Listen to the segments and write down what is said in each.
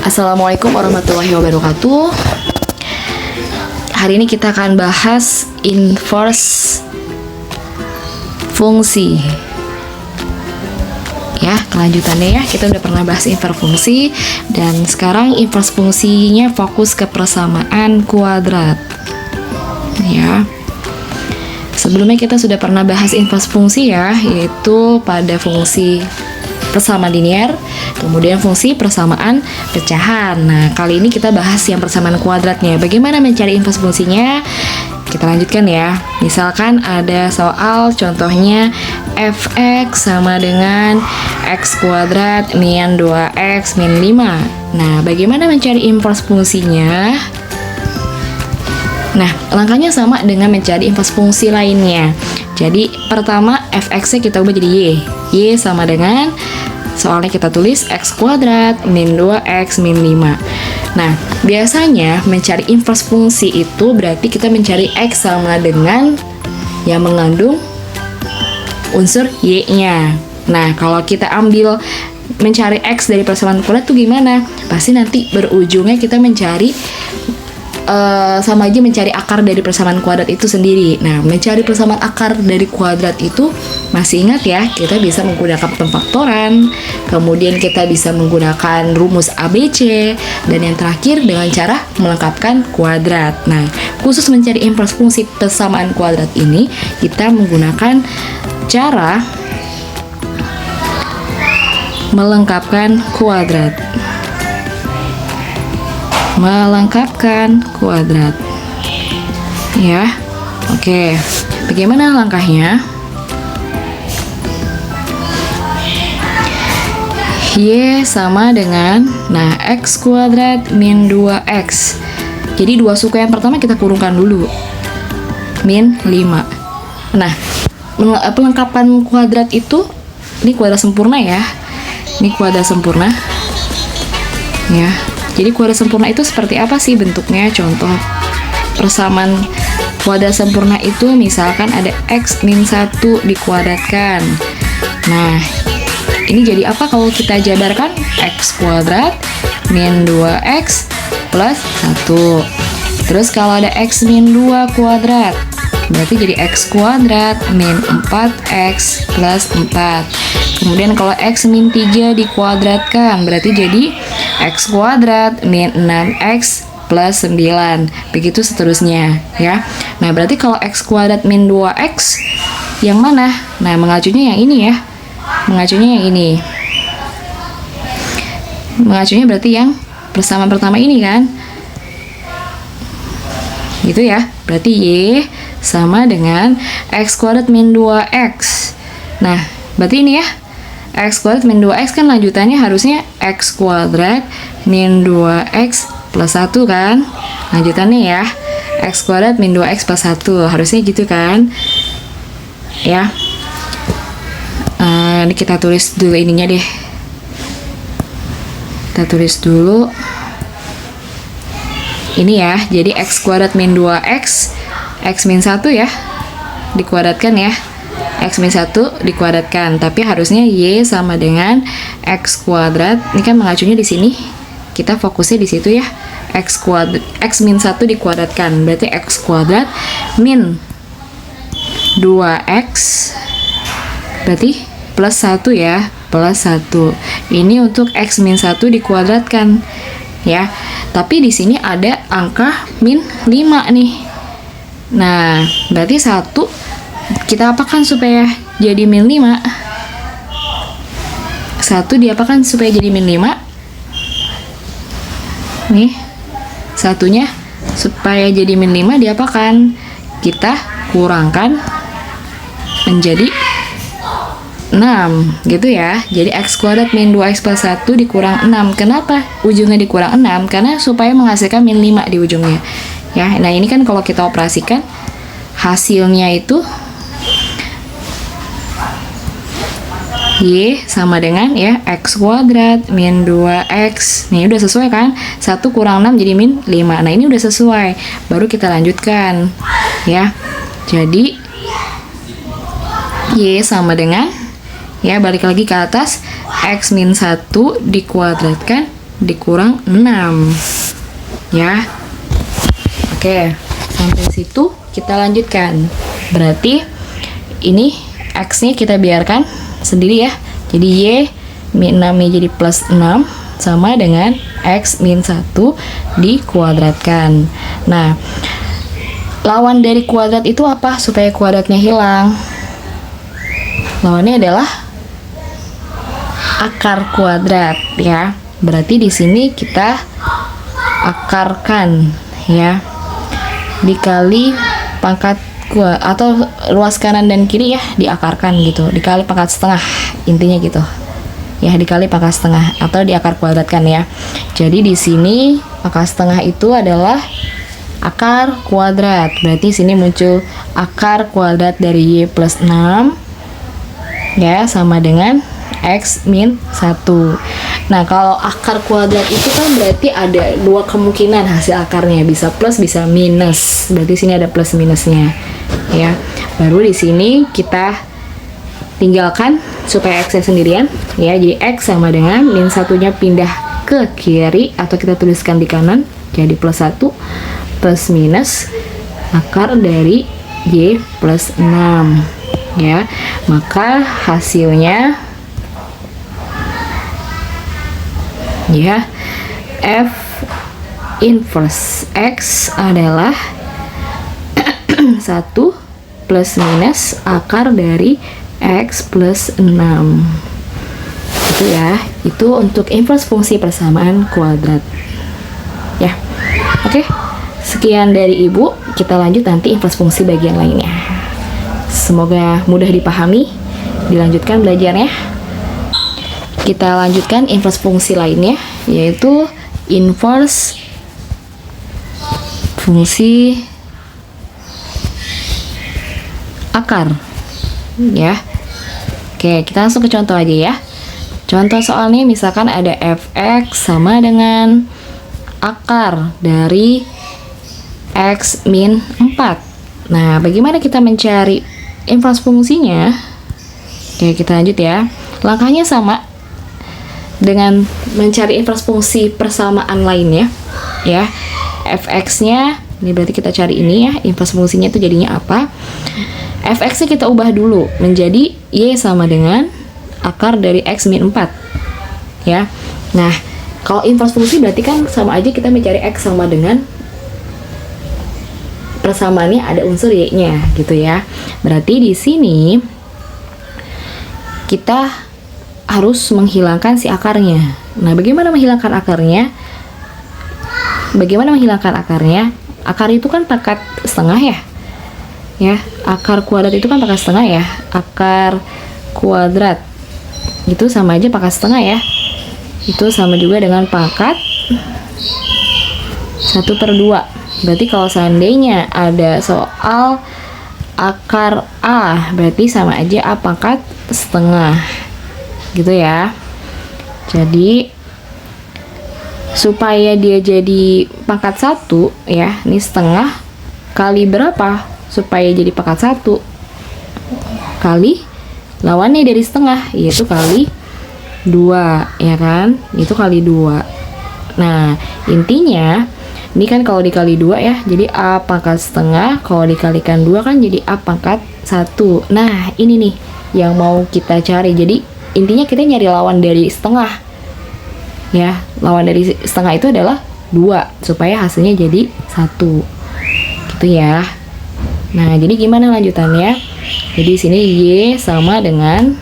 Assalamualaikum warahmatullahi wabarakatuh. Hari ini kita akan bahas inverse fungsi. Ya, kelanjutannya ya. Kita udah pernah bahas inverse fungsi dan sekarang inverse fungsinya fokus ke persamaan kuadrat. Ya. Sebelumnya kita sudah pernah bahas inverse fungsi ya, yaitu pada fungsi persamaan linear, kemudian fungsi persamaan pecahan. Nah, kali ini kita bahas yang persamaan kuadratnya. Bagaimana mencari inverse fungsinya? Kita lanjutkan ya. Misalkan ada soal contohnya fx sama dengan x kuadrat min 2x min 5. Nah, bagaimana mencari inverse fungsinya? Nah, langkahnya sama dengan mencari inverse fungsi lainnya. Jadi, pertama fx-nya kita ubah jadi y. Y sama dengan, soalnya kita tulis x kuadrat min 2x min 5. Nah, biasanya mencari inverse fungsi itu berarti kita mencari x sama dengan yang mengandung unsur y-nya. Nah, kalau kita ambil mencari x dari persamaan kuadrat itu gimana? Pasti nanti berujungnya kita mencari sama aja mencari akar dari persamaan kuadrat itu sendiri. Nah, mencari persamaan akar dari kuadrat itu masih ingat ya, kita bisa menggunakan pemfaktoran, kemudian kita bisa menggunakan rumus ABC, dan yang terakhir dengan cara melengkapkan kuadrat. Nah, khusus mencari inverse fungsi persamaan kuadrat ini, kita menggunakan cara melengkapkan kuadrat. Melengkapkan kuadrat ya. Oke, bagaimana langkahnya? Y sama dengan, nah, x kuadrat min 2x. Jadi dua suku yang pertama kita kurungkan dulu, min 5. Nah, pelengkapan kuadrat itu, ini kuadrat sempurna ya, ini kuadrat sempurna ya. Jadi kuadrat sempurna itu seperti apa sih bentuknya? Contoh persamaan kuadrat sempurna itu misalkan ada x min 1 dikuadratkan. Nah, ini jadi apa kalau kita jabarkan? X kuadrat min 2x plus 1. Terus kalau ada x min 2 kuadrat, berarti jadi x kuadrat min 4x plus 4. Kemudian kalau x min 3 dikuadratkan, berarti jadi x kuadrat min 6x plus 9. Begitu seterusnya ya. Nah, berarti kalau x kuadrat min 2x yang mana? Nah, mengacunya yang ini ya. Mengacunya yang ini. Mengacunya berarti yang persamaan pertama ini kan. Gitu ya. Berarti y sama dengan x kuadrat min 2x. Nah, berarti ini ya. X kuadrat min 2x kan lanjutannya harusnya x kuadrat min 2x plus 1 kan. Lanjutannya ya. X kuadrat min 2x plus 1. Harusnya gitu kan. Ya. Ini kita tulis dulu ininya deh. Kita tulis dulu. Ini ya. Jadi x kuadrat min 2x, x min 1 ya. Dikuadratkan ya. X min 1 dikuadratkan, tapi harusnya y sama dengan x kuadrat. Ini kan mengacunya di sini. Kita fokusnya di situ ya. X kuadrat, x min 1 dikuadratkan, berarti x kuadrat min 2x berarti plus 1 ya, plus 1. Ini untuk x min 1 dikuadratkan ya. Tapi di sini ada angka min 5 nih. Nah, berarti 1 kita apakan supaya jadi min 5? 1 diapakan supaya jadi min 5? Nih, satunya supaya jadi min 5 diapakan? Kita kurangkan menjadi 6 gitu ya. Jadi x kuadrat min 2x plus 1 dikurang 6. Kenapa ujungnya dikurang 6? Karena supaya menghasilkan min 5 di ujungnya ya. Nah, ini kan kalau kita operasikan hasilnya itu y sama dengan ya x kuadrat min 2x. Nih udah sesuai kan? 1 kurang 6 jadi min 5. Nah, ini udah sesuai. Baru kita lanjutkan ya. Jadi y sama dengan, ya balik lagi ke atas, x min 1 dikuadratkan dikurang 6. Ya. Oke, sampai situ kita lanjutkan. Berarti ini X-nya kita biarkan sendiri ya. Jadi Y min 6-nya jadi plus 6 sama dengan X min 1 dikuadratkan. Nah, lawan dari kuadrat itu apa? Supaya kuadratnya hilang. Lawannya adalah akar kuadrat ya. Berarti di sini kita akarkan ya. Dikali pangkat atau luas kanan dan kiri ya diakarkan gitu. Dikali pangkat setengah, intinya gitu. Ya, dikali pangkat setengah atau diakar kuadratkan ya. Jadi di sini pangkat setengah itu adalah akar kuadrat. Berarti sini muncul akar kuadrat dari Y plus 6 ya sama dengan X min 1. Nah, kalau akar kuadrat itu kan berarti ada dua kemungkinan hasil akarnya, bisa plus bisa minus. Berarti sini ada plus minusnya ya. Baru di sini kita tinggalkan supaya X-nya sendirian ya. Jadi X sama dengan min 1-nya pindah ke kiri atau kita tuliskan di kanan jadi plus 1 plus minus akar dari Y plus 6 ya. Maka hasilnya ya F inverse X adalah 1 plus minus akar dari X plus 6. Itu ya, itu untuk inverse fungsi persamaan kuadrat ya. Oke, sekian dari Ibu. Kita lanjut nanti inverse fungsi bagian lainnya. Semoga mudah dipahami. Dilanjutkan belajarnya. Kita lanjutkan inverse fungsi lainnya, yaitu inverse fungsi akar ya. Oke, kita langsung ke contoh aja ya. Contoh soalnya misalkan ada fx sama dengan akar dari x min 4. Nah, bagaimana kita mencari inverse fungsinya? Oke, kita lanjut ya. Langkahnya sama dengan mencari inverse fungsi persamaan lainnya ya. Fx-nya, ini berarti kita cari ini ya, inverse fungsinya itu jadinya apa? Fx-nya kita ubah dulu menjadi Y sama dengan akar dari X min 4 ya. Nah, kalau inverse fungsi berarti kan sama aja kita mencari X sama dengan persamaannya ada unsur Y-nya gitu ya. Berarti di sini kita harus menghilangkan si akarnya. Nah, bagaimana menghilangkan akarnya? Akar itu kan pangkat setengah ya. Ya, akar kuadrat itu kan pangkat setengah ya. Akar kuadrat itu sama aja pangkat setengah ya. Itu sama juga dengan pangkat 1/2. Berarti kalau seandainya ada soal akar A, berarti sama aja A pangkat setengah gitu ya. Jadi supaya dia jadi pangkat 1 ya, ini setengah kali berapa supaya jadi pangkat 1? Kali lawannya dari setengah, yaitu kali 2 ya kan, itu kali 2. Nah, intinya ini kan kalau dikali 2 ya, jadi A pangkat setengah, kalau dikalikan 2 kan jadi A pangkat 1. Nah, ini nih yang mau kita cari. Jadi intinya kita nyari lawan dari setengah ya. Lawan dari setengah itu adalah 2 supaya hasilnya jadi 1 gitu ya. Nah, jadi gimana lanjutannya? Jadi sini Y sama dengan,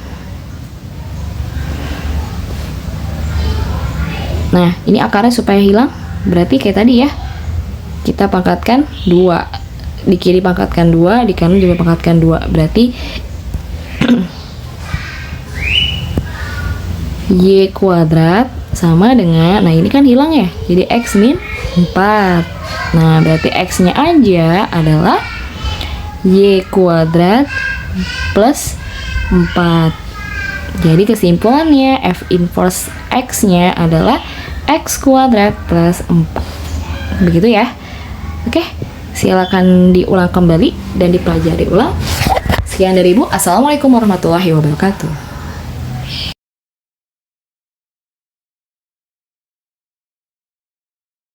nah ini akarnya supaya hilang berarti kayak tadi ya, kita pangkatkan 2, di kiri pangkatkan 2, di kanan juga pangkatkan 2, berarti Y kuadrat sama dengan, nah ini kan hilang ya, jadi X min 4. Nah, berarti X nya aja adalah Y kuadrat plus 4. Jadi kesimpulannya F inverse X nya adalah X kuadrat plus 4. Begitu ya. Oke, silakan diulang kembali dan dipelajari ulang. Sekian dari Ibu. Assalamualaikum warahmatullahi wabarakatuh.